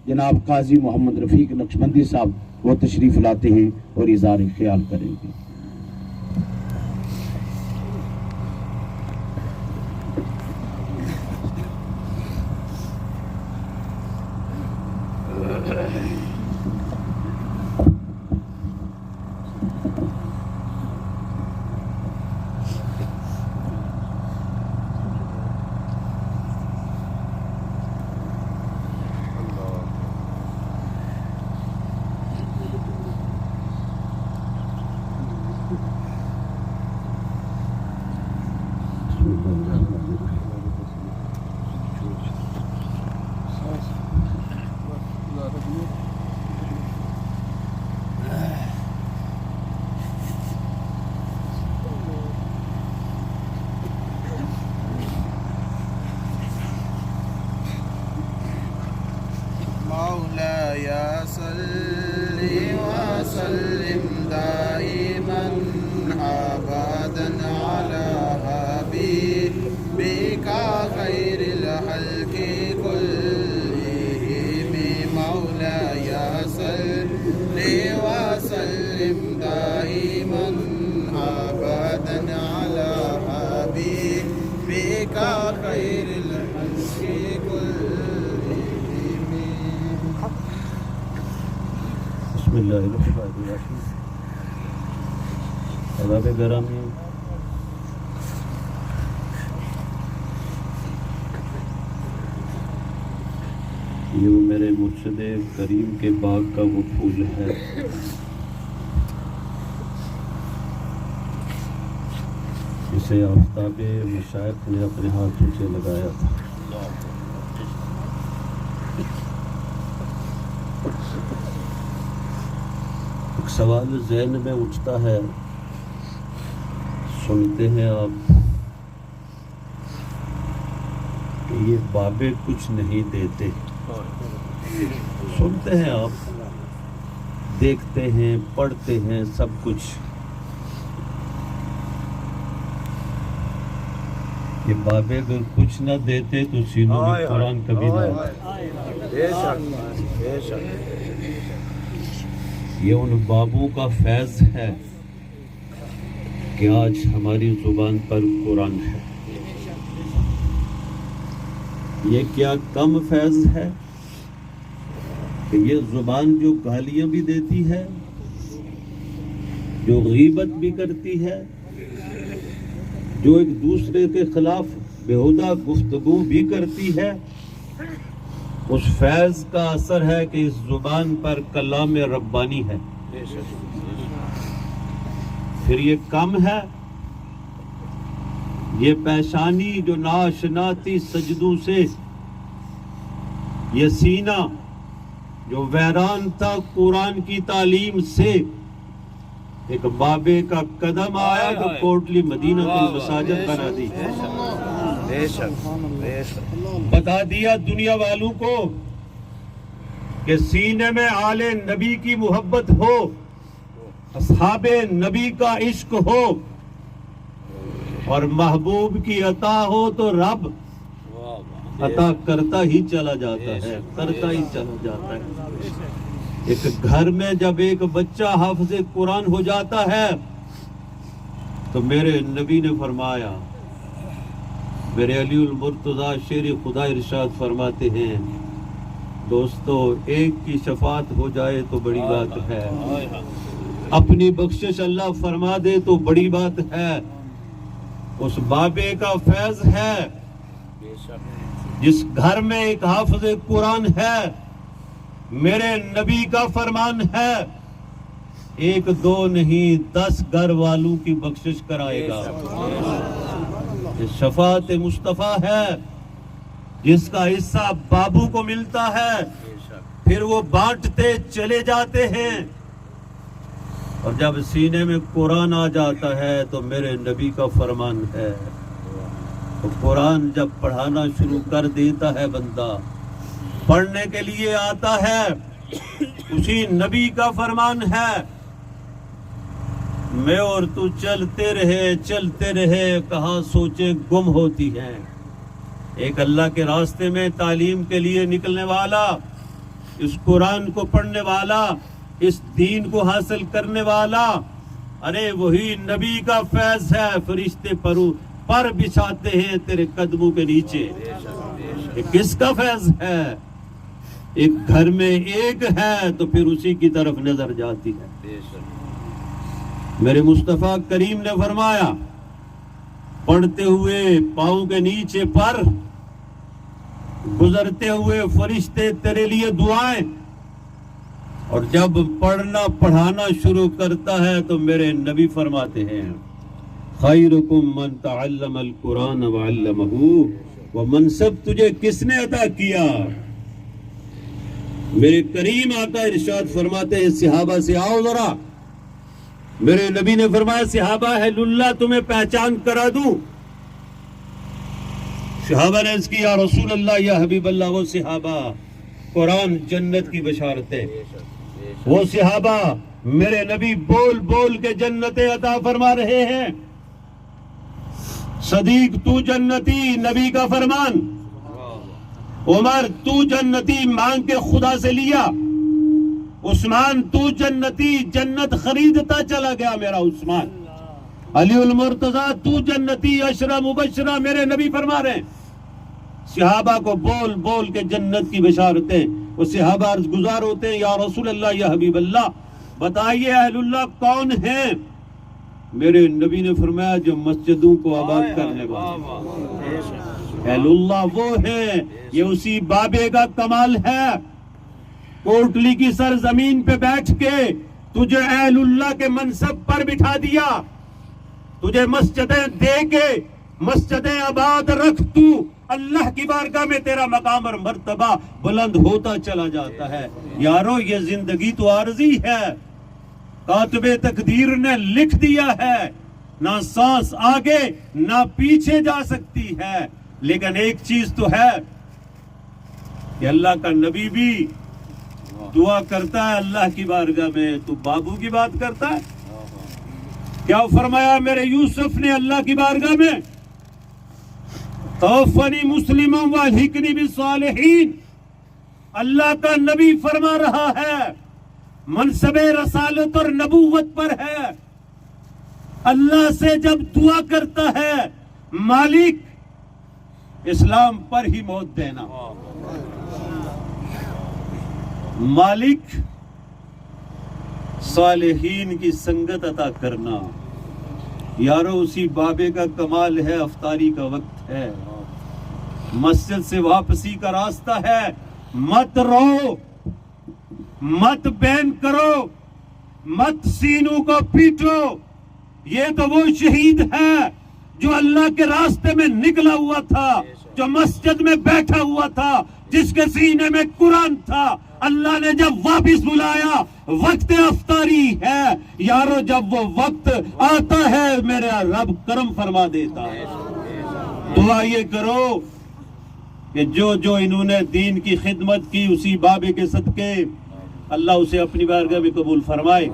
جناب قاضی محمد رفیق نقشبندی صاحب وہ تشریف لاتے ہیں اور اظہار خیال کریں گے۔ مولاي صل وسلم دائما ابدا على حبيبك خير الخلق كلهم مولاي صل وسلم دائما ابدا على حبيبك خير الخلق كلهم۔ بسم اللہ الرحمن الرحیم۔ احباب گرامی، یہ وہ میرے مرشد کریم کے باغ کا وہ پھول ہے جسے آفتاب مشائخ نے اپنے ہاتھوں سے لگایا تھا۔ ایک سوال ذہن میں اٹھتا ہے، سنتے ہیں آپ کہ یہ بابے کچھ نہیں دیتے، سنتے ہیں آپ، دیکھتے ہیں، پڑھتے ہیں سب کچھ، یہ بابے اگر کچھ نہ دیتے تو سینوں میں قرآن کبھی نہ آتا۔ یہ ان بابوں کا فیض ہے کہ آج ہماری زبان پر قرآن ہے۔ یہ کیا کم فیض ہے کہ یہ زبان جو گالیاں بھی دیتی ہے، جو غیبت بھی کرتی ہے، جو ایک دوسرے کے خلاف بیہودہ گفتگو بھی کرتی ہے، اس فیض کا اثر ہے کہ اس زبان پر کلام ربانی ہے۔ پھر یہ کم ہے، یہ پیشانی جو ناشناتی سجدوں سے، یہ سینہ جو ویران تھا قرآن کی تعلیم سے، ایک بابے کا قدم آیا تو کوٹلی مدینہ المساجد بنا دی، بتا دیا دنیا والوں کو کہ سینے میں آل نبی کی محبت ہو، اصحاب نبی کا عشق ہو اور محبوب کی عطا ہو تو رب عطا کرتا ہی چلا جاتا ہے، کرتا ہی چلا جاتا ہے۔ ایک گھر میں جب ایک بچہ حافظ قرآن ہو جاتا ہے تو میرے نبی نے فرمایا، میرے علی المرتضیٰ شیر خدا ارشاد فرماتے ہیں، دوستو ایک کی شفاعت ہو جائے تو بڑی بات ہے، اپنی بخشش اللہ فرما دے تو بڑی بات ہے۔ اس بابے کا فیض ہے جس گھر میں ایک حافظ قرآن ہے، میرے نبی کا فرمان ہے، ایک دو نہیں 10 گھر والوں کی بخشش کرائے گا۔ یہ شفاعت مصطفیٰ ہے جس کا حصہ بابو کو ملتا ہے، پھر وہ بانٹتے چلے جاتے ہیں، اور جب سینے میں قرآن آ جاتا ہے تو میرے نبی کا فرمان ہے، تو قرآن جب پڑھانا شروع کر دیتا ہے بندہ، پڑھنے کے لیے آتا ہے، اسی نبی کا فرمان ہے، میں اور تو چلتے رہے کہاں سوچیں گم ہوتی ہیں۔ ایک اللہ کے راستے میں تعلیم کے لیے نکلنے والا اس قرآن کو پڑھنے والا، اس دین کو حاصل کرنے والا، ارے وہی نبی کا فیض ہے. فرشتے پر بچھاتے ہیں تیرے قدموں کے نیچے. یہ کس کا فیض ہے؟ ایک گھر میں ایک ہے تو پھر اسی کی طرف نظر جاتی ہے. میرے مصطفیٰ کریم نے فرمایا پڑھتے ہوئے پاؤں کے نیچے پر گزرتے ہوئے فرشتے تیرے لیے دعائیں، اور جب پڑھنا پڑھانا شروع کرتا ہے تو میرے نبی فرماتے ہیں خیرکم من تعلم القرآن وعلمہ. وہ منصب تجھے کس نے عطا کیا؟ میرے کریم آقا ارشاد فرماتے ہیں صحابہ سے آؤ ذرا. میرے نبی نے فرمایا صحابہ اہل اللہ تمہیں پہچان کرا دوں. صحابہ نے عرض کی یا رسول اللہ یا حبیب اللہ. وہ صحابہ قرآن جنت کی بشارتیں، وہ صحابہ میرے نبی بول بول کے جنتیں عطا فرما رہے ہیں. صدیق تو جنتی، نبی کا فرمان. عمر تو جنتی، مانگ کے خدا سے لیا. عثمان تو جنتی، جنت خریدتا چلا گیا میرا عثمان. علی المرتضی تو جنتی، عشرہ مبشرہ میرے نبی فرما رہے ہیں. صحابہ کو بول بول کے جنت کی بشارتیں. وہ صحابہ عرض گزار ہوتے ہیں یا رسول اللہ یا حبیب اللہ بتائیے اہل اللہ کون ہیں؟ میرے نبی نے فرمایا جو مسجدوں کو آباد کرنے والے. اہل اللہ وہ ہیں، یہ اسی بابے کا کمال ہے. کوٹلی کی سرزمین پہ بیٹھ کے تجھے اہل اللہ کے منصب پر بٹھا دیا، تجھے مسجدیں دے کے مسجدیں آباد رکھ، تو اللہ کی بارگاہ میں تیرا مقام اور مرتبہ بلند ہوتا چلا جاتا ہے. یارو یہ زندگی تو عارضی ہے، کاتب تقدیر نے لکھ دیا ہے، نہ سانس آگے نہ پیچھے جا سکتی ہے. لیکن ایک چیز تو ہے کہ اللہ کا نبی بھی دعا کرتا ہے اللہ کی بارگاہ میں، تو بابو کی بات کرتا ہے. کیا فرمایا میرے یوسف نے اللہ کی بارگاہ میں؟ توفنی مسلما والحقنی بالصالحین. اللہ کا نبی فرما رہا ہے، منصب رسالت اور نبوت پر ہے. اللہ سے جب دعا کرتا ہے مالک اسلام پر ہی موت دینا، مالک صالحین کی سنگت عطا کرنا. یارو اسی بابے کا کمال ہے. افطاری کا وقت ہے، مسجد سے واپسی کا راستہ ہے. مت رو، مت بین کرو، مت سینوں کو پیٹو. یہ تو وہ شہید ہے جو اللہ کے راستے میں نکلا ہوا تھا، جو مسجد میں بیٹھا ہوا تھا، جس کے سینے میں قرآن تھا. اللہ نے جب واپس بلایا وقت افطاری ہے یارو، جب وہ وقت آتا ہے میرا رب کرم فرما دیتا ہے. دعا یہ کرو کہ جو جو انہوں نے دین کی خدمت کی اسی بابے کے صدقے اللہ اسے اپنی بارگاہ میں قبول فرمائے.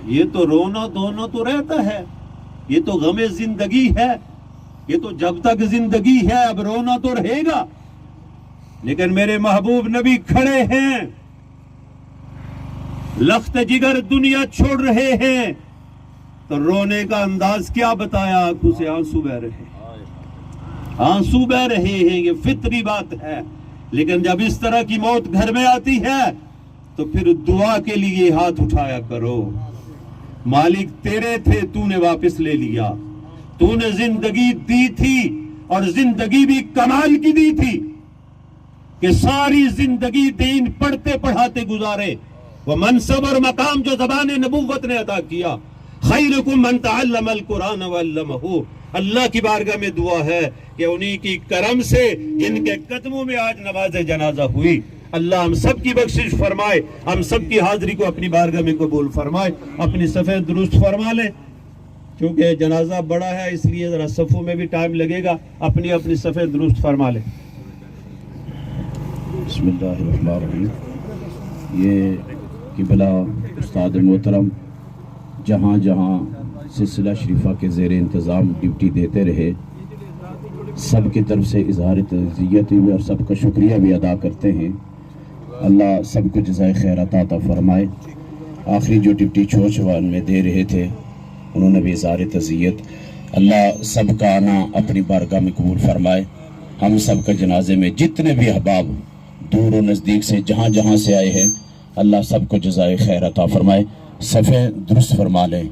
یہ تو رونا دھونا تو رہتا ہے، یہ تو غم زندگی ہے، یہ تو جب تک زندگی ہے اب رونا تو رہے گا. لیکن میرے محبوب نبی کھڑے ہیں، لخت جگر دنیا چھوڑ رہے ہیں، تو رونے کا انداز کیا بتایا؟ آنکھوں سے آنسو بہ رہے ہیں، آنسو بہ رہے ہیں. یہ فطری بات ہے. لیکن جب اس طرح کی موت گھر میں آتی ہے تو پھر دعا کے لیے ہاتھ اٹھایا کرو. مالک تیرے تھے، تو نے واپس لے لیا. تو نے زندگی دی تھی اور زندگی بھی کمال کی دی تھی کہ ساری زندگی دین پڑھتے پڑھاتے گزارے. وہ منصب اور مقام جو زبان نبوت نے عطا کیا. خیرکم من تعلم القرآن وعلمہ. اللہ کی بارگاہ میں دعا ہے کہ انہی کی کرم سے جن کے قدموں میں آج نماز جنازہ ہوئی، اللہ ہم سب کی بخشش فرمائے، ہم سب کی حاضری کو اپنی بارگاہ میں قبول فرمائے. اپنی صفیں درست فرما لیں، چونکہ جنازہ بڑا ہے اس لیے ذرا صفوں میں بھی ٹائم لگے گا. اپنی اپنی صفیں درست فرما لیں. بسم اللہ الرحمن الرحیم. یہ قبلہ استاد محترم جہاں جہاں سلسلہ شریفہ کے زیر انتظام ڈیوٹی دیتے رہے، سب کی طرف سے اظہار تعزیت اور سب کا شکریہ بھی ادا کرتے ہیں. اللہ سب کو جزائے خیر عطا فرمائے۔ آخری جو ڈپٹی چوچوان میں دے رہے تھے انہوں نے بھی اظہار تعزیت، اللہ سب کا آنا اپنی بارگاہ میں قبول فرمائے۔ ہم سب کا جنازے میں جتنے بھی احباب دور و نزدیک سے جہاں جہاں سے آئے ہیں اللہ سب کو جزائے خیر عطا فرمائے۔ صفحے درست فرما لیں۔